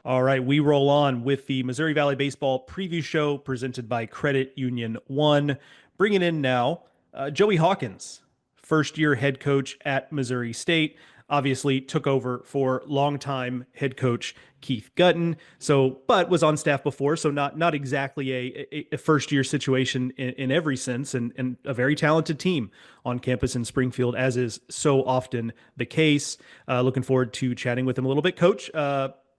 All right, we roll on with the Missouri Valley Baseball preview show presented by Credit Union One. Bringing in now Joey Hawkins, first year head coach at Missouri State. Obviously, took over for longtime head coach Keith Gutton. But was on staff before, so not exactly a first year situation in every sense, and a very talented team on campus in Springfield, as is so often the case. Looking forward to chatting with him a little bit, Coach.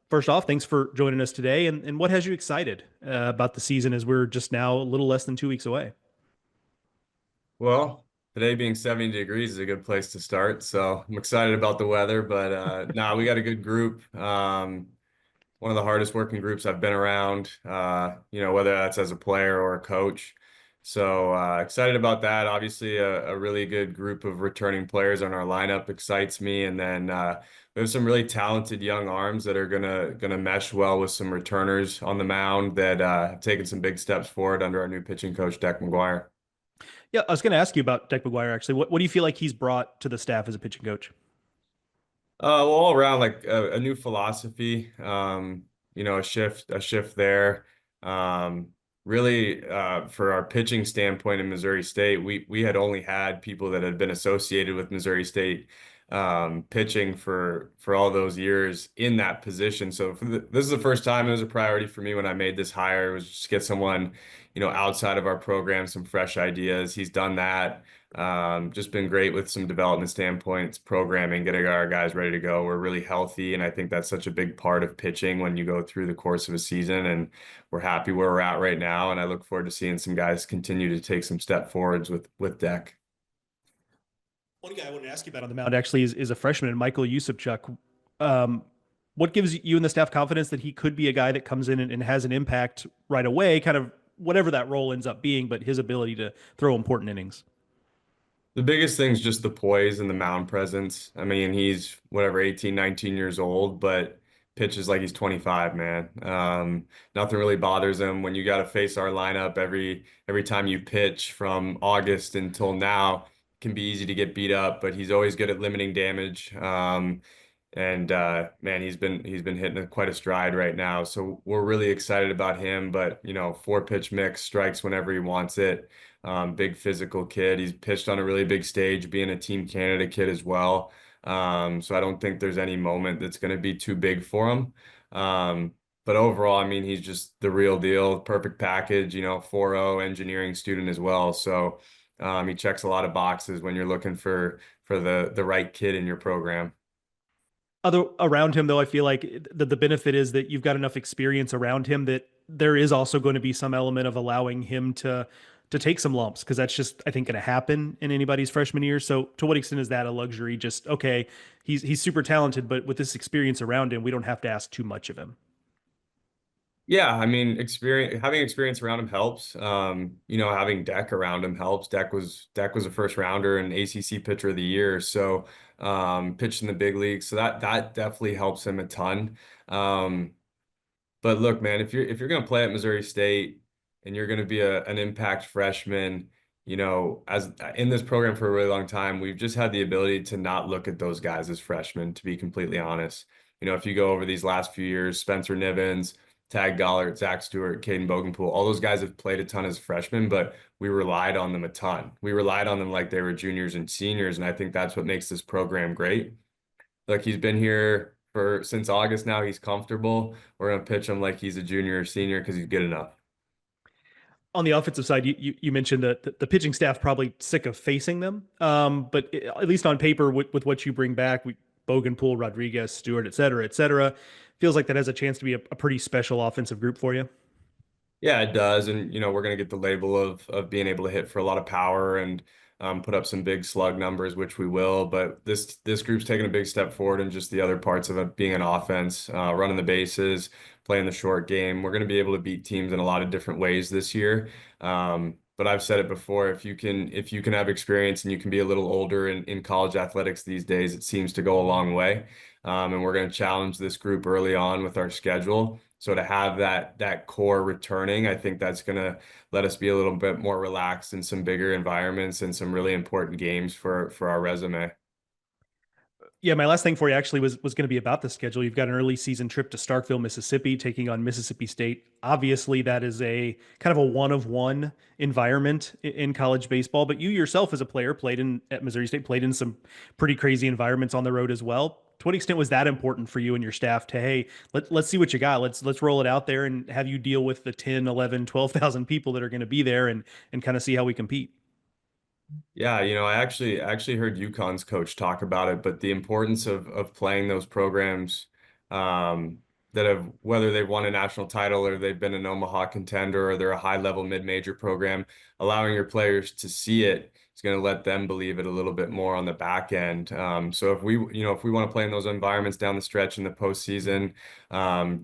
First off, thanks for joining us today. And what has you excited about the season as we're just now a little less than 2 weeks away? Well, today being 70 degrees is a good place to start. So I'm excited about the weather, but we got a good group. One of the hardest working groups I've been around, whether that's as a player or a coach. So excited about that. Obviously, a really good group of returning players on our lineup excites me. And then we have some really talented young arms that are gonna mesh well with some returners on the mound that have taken some big steps forward under our new pitching coach, Deck McGuire. Yeah, I was going to ask you about Deck McGuire, actually. What do you feel like he's brought to the staff as a pitching coach? Well, all around like a new philosophy, a shift there. Really, for our pitching standpoint in Missouri State, we had only had people that had been associated with Missouri State pitching for all those years in that position. So this is the first time it was a priority for me when I made this hire, was just get someone, outside of our program, some fresh ideas. He's done that. Just been great with some development standpoints, programming, getting our guys ready to go. We're really healthy, and I think that's such a big part of pitching when you go through the course of a season. And we're happy where we're at right now, and I look forward to seeing some guys continue to take some step forwards with Deck. One guy I wanted to ask you about on the mound actually is a freshman, Michael Yusupchuk. Um, what gives you and the staff confidence that he could be a guy that comes in and has an impact right away, kind of whatever that role ends up being, but his ability to throw important innings? The biggest thing is just the poise and the mound presence. I mean, he's whatever, 18, 19 years old, but pitches like he's 25, man. Nothing really bothers him when you got to face our lineup every time you pitch from August until now. It can be easy to get beat up, but he's always good at limiting damage. And man, he's been hitting quite a stride right now. So we're really excited about him. But four pitch mix, strikes whenever he wants it. Big physical kid. He's pitched on a really big stage, being a Team Canada kid as well. So I don't think there's any moment that's going to be too big for him. But overall, I mean, he's just the real deal, perfect package. 4.0 engineering student as well. So he checks a lot of boxes when you're looking for the right kid in your program. Other around him, though, I feel like the benefit is that you've got enough experience around him that there is also going to be some element of allowing him to take some lumps, because that's just, I think, going to happen in anybody's freshman year. So to what extent is that a luxury? Just okay, he's super talented, but with this experience around him, we don't have to ask too much of him. Yeah, I mean, having experience around him helps. Having Deck around him helps. Deck was a first rounder and ACC pitcher of the year, so pitched in the big leagues. So that definitely helps him a ton. Um, but look, man, if you're gonna play at Missouri State and you're gonna be an impact freshman, as in this program for a really long time, we've just had the ability to not look at those guys as freshmen, to be completely honest. If you go over these last few years, Spencer Nivens, Tag Gollert, Zach Stewart, Caden Bogenpool, all those guys have played a ton as freshmen, but we relied on them a ton. We relied on them like they were juniors and seniors, and I think that's what makes this program great. Like, he's been here for since August now. He's comfortable. We're gonna pitch him like he's a junior or senior because he's good enough. On the offensive side, you mentioned that the pitching staff probably sick of facing them. But at least on paper, with what you bring back, Bogenpool, Rodriguez, Stewart, et cetera, feels like that has a chance to be a pretty special offensive group for you. Yeah, it does. And, we're going to get the label of being able to hit for a lot of power and put up some big slug numbers, which we will. But this group's taking a big step forward in just the other parts of it being an offense, running the bases, playing the short game. We're going to be able to beat teams in a lot of different ways this year. But I've said it before, if you can have experience and you can be a little older in college athletics these days, it seems to go a long way. And we're going to challenge this group early on with our schedule. So to have that core returning, I think that's going to let us be a little bit more relaxed in some bigger environments and some really important games for our resume. Yeah, my last thing for you actually was going to be about the schedule. You've got an early season trip to Starkville, Mississippi, taking on Mississippi State. Obviously, that is a kind of a one of one environment in college baseball. But you yourself, as a player, played in at Missouri State, played in some pretty crazy environments on the road as well. To what extent was that important for you and your staff to, hey, let's see what you got. Let's roll it out there and have you deal with the 10, 11, 12,000 people that are going to be there and kind of see how we compete. Yeah, I actually heard UConn's coach talk about it, but the importance of playing those programs um, that have whether they've won a national title or they've been an Omaha contender or they're a high level mid-major program, allowing your players to see it is going to let them believe it a little bit more on the back end. So if we want to play in those environments down the stretch in the postseason,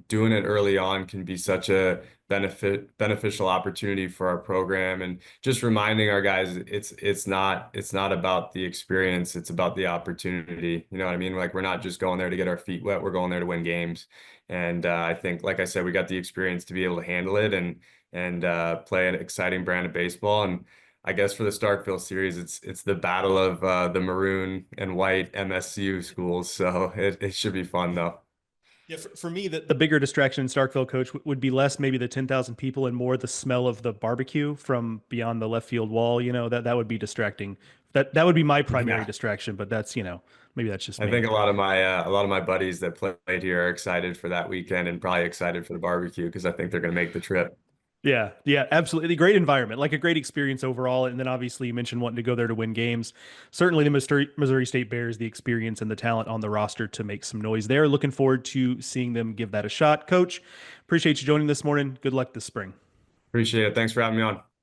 doing it early on can be such a beneficial opportunity for our program, and just reminding our guys it's not about the experience, it's about the opportunity. You know what I mean? Like, we're not just going there to get our feet wet, we're going there to win games. And I think, like I said, we got the experience to be able to handle it and play an exciting brand of baseball. And I guess for the Starkville series, it's the battle of the maroon and white MSU schools, so it should be fun though. Yeah, for me, the bigger distraction in Starkville, coach, would be less maybe the 10,000 people and more the smell of the barbecue from beyond the left field wall. That would be distracting. That would be my primary Yeah. distraction, but maybe that's just I me. think a lot of my buddies that played here are excited for that weekend and probably excited for the barbecue because I think they're going to make the trip. Yeah, yeah, absolutely. Great environment, like a great experience overall. And then obviously you mentioned wanting to go there to win games. Certainly the Missouri State Bears, the experience and the talent on the roster to make some noise there. Looking forward to seeing them give that a shot. Coach, appreciate you joining this morning. Good luck this spring. Appreciate it. Thanks for having me on.